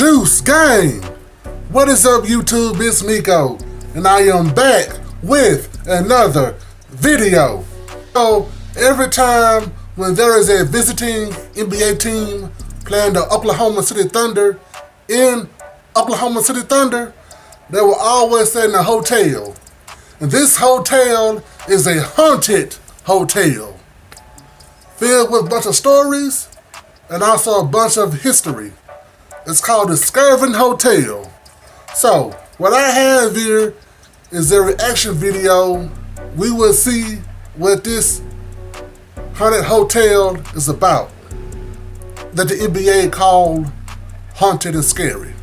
Juice Gang! What is up, YouTube? It's Miko, and I am back with another video. So, every time when there is a visiting NBA team playing the Oklahoma City Thunder in Oklahoma City Thunder, they will always stay in a hotel. And this hotel is a haunted hotel, filled with a bunch of stories and also a bunch of history. It's called the Skirvin Hotel. So, what I have here is a reaction video. We will see what this haunted hotel is about, that the NBA called haunted and scary.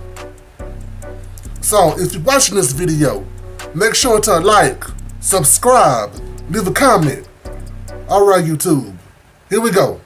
So, if you're watching this video, make sure to like, subscribe, leave a comment. Alright, YouTube, here we go.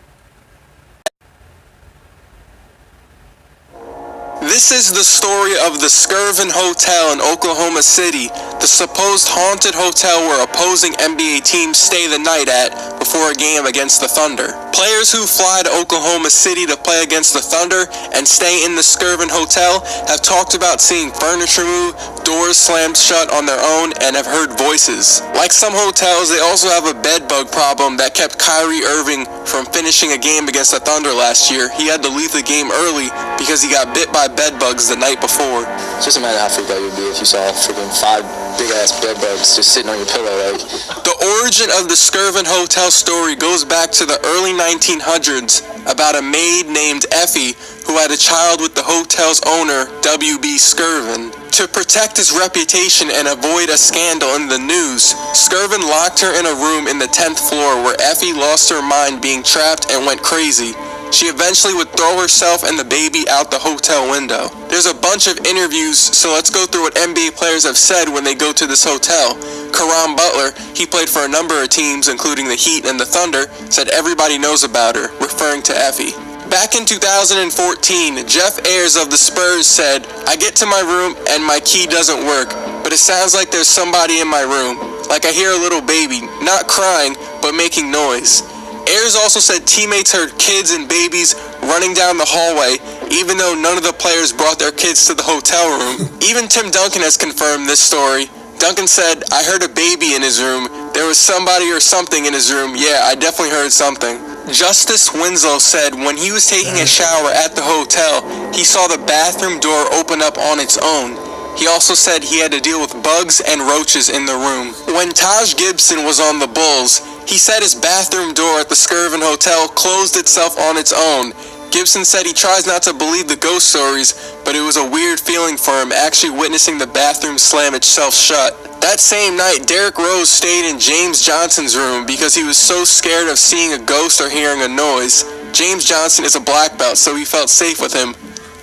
This is the story of the Skirvin Hotel in Oklahoma City, the supposed haunted hotel where opposing NBA teams stay the night at before a game against the Thunder. Players who fly to Oklahoma City to play against the Thunder and stay in the Skirvin Hotel have talked about seeing furniture move, doors slammed shut on their own, and have heard voices. Like some hotels, they also have a bed bug problem that kept Kyrie Irving from finishing a game against the Thunder last year. He had to leave the game early because he got bit by bed bugs the night before. Just imagine how freaked out you'd be if you saw freaking 5 big-ass bed bugs just sitting on your pillow, like. The origin of the Skirvin Hotel story goes back to the early 1900s about a maid named Effie who had a child with the hotel's owner, W.B. Skirvin. To protect his reputation and avoid a scandal in the news, Skirvin locked her in a room in the 10th floor where Effie lost her mind being trapped and went crazy. She eventually would throw herself and the baby out the hotel window. There's a bunch of interviews, so let's go through what NBA players have said when they go to this hotel. Caron Butler, he played for a number of teams including the Heat and the Thunder, said everybody knows about her, referring to Effie. Back in 2014, Jeff Ayers of the Spurs said, "I get to my room and my key doesn't work, but it sounds like there's somebody in my room. Like I hear a little baby, not crying, but making noise." Ayers also said teammates heard kids and babies running down the hallway, even though none of the players brought their kids to the hotel room. Even Tim Duncan has confirmed this story. Duncan said, "I heard a baby in his room. There was somebody or something in his room. Yeah, I definitely heard something." Justice Winslow said when he was taking a shower at the hotel, he saw the bathroom door open up on its own. He also said he had to deal with bugs and roaches in the room. When Taj Gibson was on the Bulls, he said his bathroom door at the Skirvin Hotel closed itself on its own. Gibson said he tries not to believe the ghost stories, but it was a weird feeling for him actually witnessing the bathroom slam itself shut. That same night, Derrick Rose stayed in James Johnson's room because he was so scared of seeing a ghost or hearing a noise. James Johnson is a black belt, so he felt safe with him.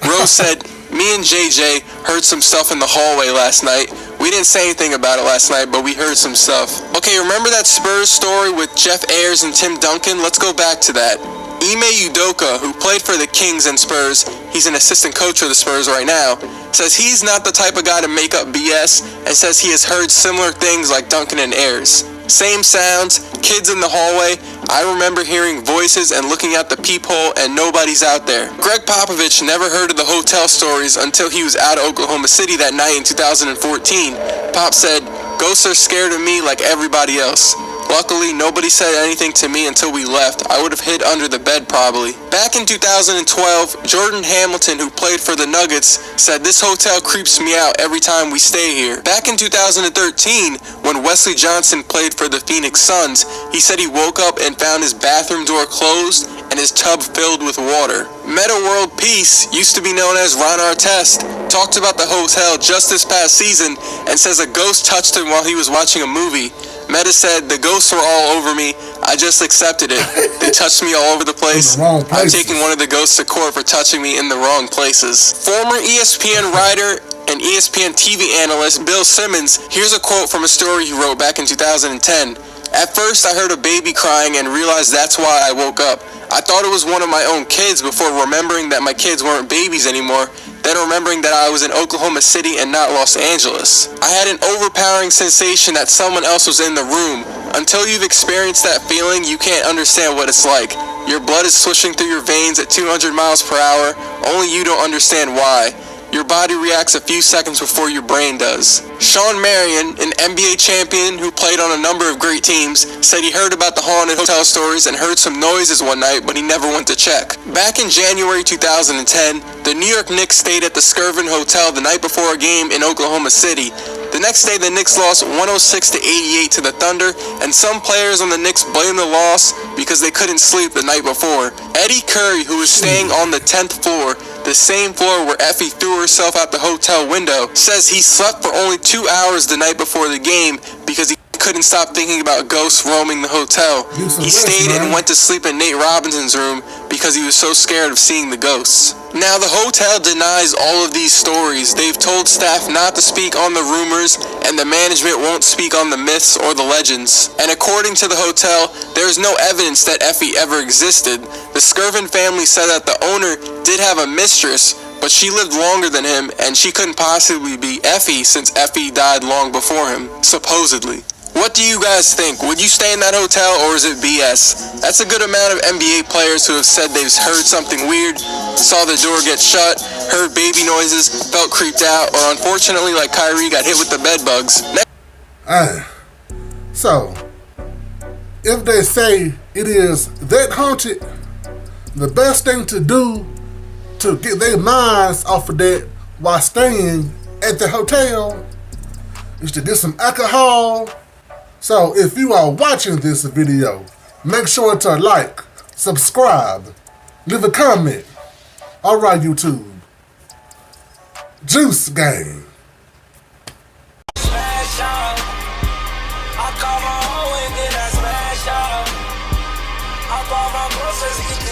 Rose said, "Me and JJ heard some stuff in the hallway last night. We didn't say anything about it last night, but we heard some stuff." Okay, remember that Spurs story with Jeff Ayers and Tim Duncan? Let's go back to that. Ime Udoka, who played for the Kings and Spurs, he's an assistant coach for the Spurs right now, says he's not the type of guy to make up BS and says he has heard similar things like Duncan and Ayers. Same sounds, kids in the hallway. I remember hearing voices and looking out the peephole and nobody's out there. Greg Popovich never heard of the hotel stories until he was out of Oklahoma City that night in 2014. Pop said, "Ghosts are scared of me like everybody else. Luckily, nobody said anything to me until we left. I would have hid under the bed probably." Back in 2012, Jordan Hamilton, who played for the Nuggets, said this hotel creeps me out every time we stay here. Back in 2013, when Wesley Johnson played for the Phoenix Suns, he said he woke up and found his bathroom door closed and his tub filled with water. Meta World Peace, used to be known as Ron Artest, talked about the hotel just this past season and says a ghost touched him while he was watching a movie. Meta said, "The ghosts were all over me. I just accepted it. They touched me all over the place. I'm taking one of the ghosts to court for touching me in the wrong places." Former ESPN writer and ESPN TV analyst Bill Simmons, here's a quote from a story he wrote back in 2010. "At first I heard a baby crying and realized that's why I woke up. I thought it was one of my own kids before remembering that my kids weren't babies anymore, then remembering that I was in Oklahoma City and not Los Angeles. I had an overpowering sensation that someone else was in the room. Until you've experienced that feeling, you can't understand what it's like. Your blood is swishing through your veins at 200 miles per hour, only you don't understand why. Your body reacts a few seconds before your brain does. Shawn Marion, an NBA champion who played on a number of great teams, said he heard about the haunted hotel stories and heard some noises one night, but he never went to check. Back in January 2010, the New York Knicks stayed at the Skirvin Hotel the night before a game in Oklahoma City. The next day, the Knicks lost 106-88 to the Thunder, and some players on the Knicks blamed the loss because they couldn't sleep the night before. Eddie Curry, who was staying on the 10th floor, the same floor where Effie threw herself out the hotel window, says he slept for only 2 hours the night before the game because he couldn't stop thinking about ghosts roaming the hotel. He stayed and went to sleep in Nate Robinson's room because he was so scared of seeing the ghosts. Now, the hotel denies all of these stories. They've told staff not to speak on the rumors, and the management won't speak on the myths or the legends. And according to the hotel, there is no evidence that Effie ever existed. The Skirvin family said that the owner did have a mistress, but she lived longer than him, and she couldn't possibly be Effie since Effie died long before him, supposedly. What do you guys think? Would you stay in that hotel, or is it BS? That's a good amount of NBA players who have said they've heard something weird, saw the door get shut, heard baby noises, felt creeped out, or unfortunately, like Kyrie, got hit with the bed bugs. So, if they say it is that haunted, the best thing to do to get their minds off of that while staying at the hotel is to get some alcohol. So if you are watching this video, make sure to like, subscribe, leave a comment. Alright, YouTube. Juice Gang. Smash out. I call my hoe and then I smash out. I bought my groceries.